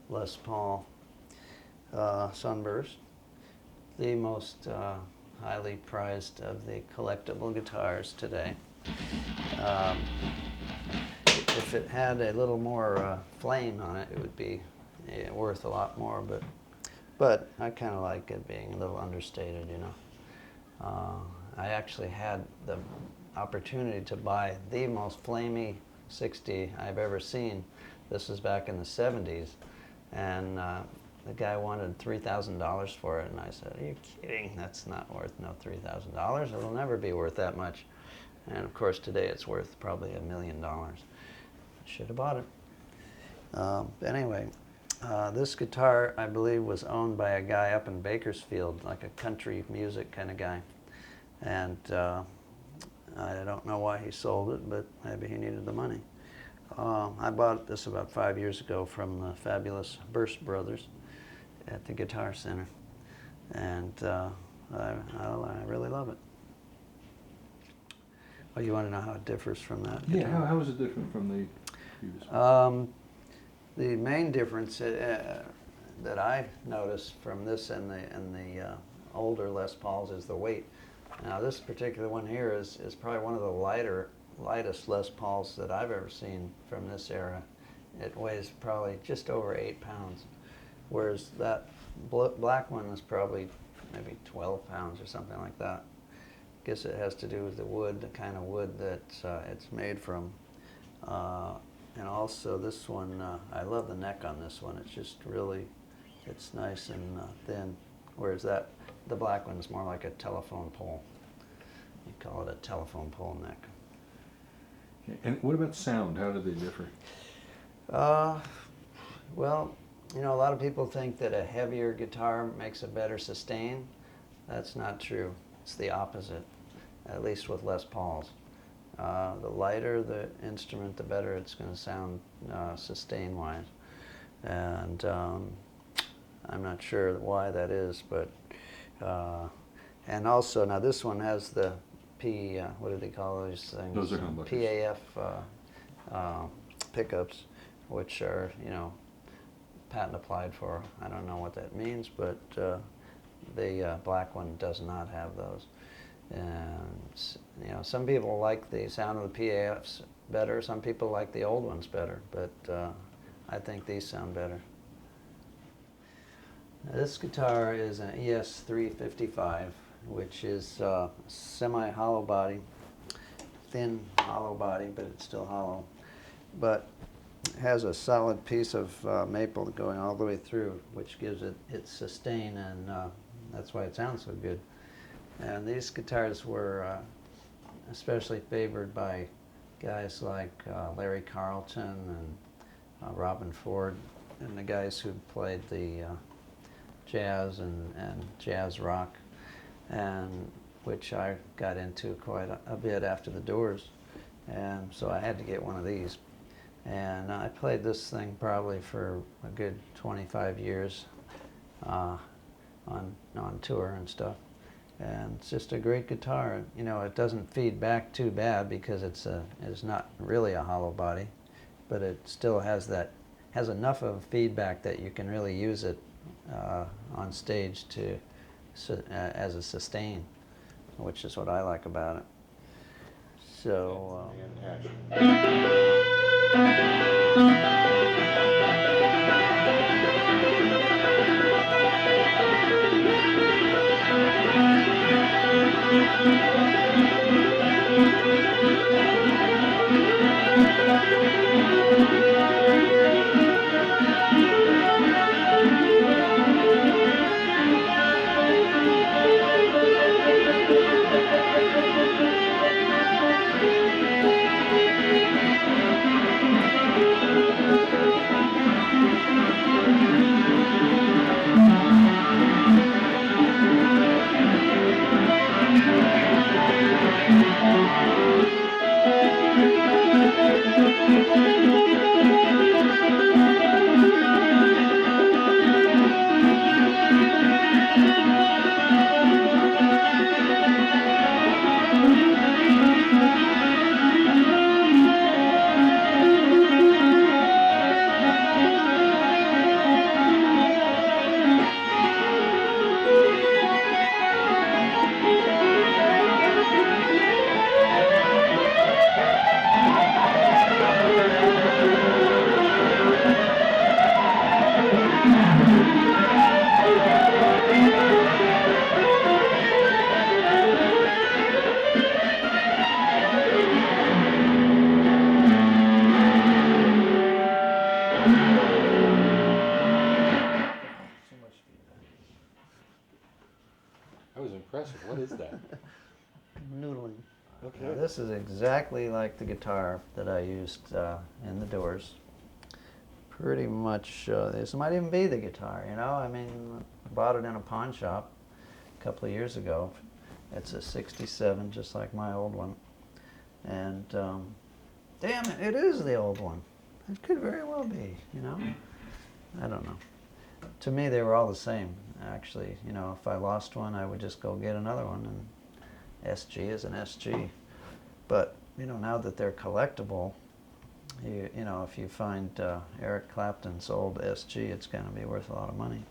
Les Paul Sunburst, the most highly prized of the collectible guitars today. If it had a little more flame on it, it would be worth a lot more, but I kind of like it being a little understated, you know. I actually had the opportunity to buy the most flamey 60 I've ever seen. This was back in the 70s, and the guy wanted $3,000 for it, and I said, "Are you kidding? That's not worth no $3,000. It'll never be worth that much." And of course, today it's worth probably $1 million. I should have bought it. Anyway, this guitar, I believe, was owned by a guy up in Bakersfield, like a country music kind of guy. And I don't know why he sold it, but maybe he needed the money. I bought this about 5 years ago from the fabulous Burst Brothers at the Guitar Center, and I really love it. Oh, you want to know how it differs from that? Yeah, guitar? how is it different from the previous one? The main difference that I noticed from this and the older Les Pauls is the weight. Now this particular one here is probably one of the lightest Les Pauls that I've ever seen from this era. It weighs probably just over 8 pounds, whereas that black one is probably maybe 12 pounds or something like that. I guess it has to do with the wood, the kind of wood that it's made from. And also this one, I love the neck on this one. It's just really, it's nice and thin, whereas the black one is more like a telephone pole. You call it a telephone pole neck. Okay. And what about sound? How do they differ? Well, you know, a lot of people think that a heavier guitar makes a better sustain. That's not true. It's the opposite, at least with Les Pauls. The lighter the instrument, the better it's going to sound sustain-wise. And I'm not sure why that is, but and also now this one has the what do they call those things? Those are humbuckers. PAF pickups, which are, you know, patent applied for. I don't know what that means, but the black one does not have those. And you know, some people like the sound of the PAFs better. Some people like the old ones better, but I think these sound better. Now, this guitar is an ES 355, which is semi-hollow body, thin hollow body, but it's still hollow. But it has a solid piece of maple going all the way through, which gives it its sustain, and that's why it sounds so good. And these guitars were especially favored by guys like Larry Carlton and Robin Ford, and the guys who played the jazz and jazz rock, and which I got into quite a bit after the Doors, and so I had to get one of these. And I played this thing probably for a good 25 years on tour and stuff. And it's just a great guitar. You know, it doesn't feed back too bad because it's not really a hollow body, but it still has enough of feedback that you can really use it on stage as a sustain, which is what I like about it. So. impressive. What is that? Noodling. Okay. Now, this is exactly like the guitar that I used in the Doors. Pretty much, this might even be the guitar, you know? I mean, I bought it in a pawn shop a couple of years ago. It's a 67, just like my old one. And damn it, it is the old one. It could very well be, you know? I don't know. To me, they were all the same, actually. You know, if I lost one, I would just go get another one, and SG is an SG. But, you know, now that they're collectible, you know, if you find Eric Clapton's old SG, it's going to be worth a lot of money.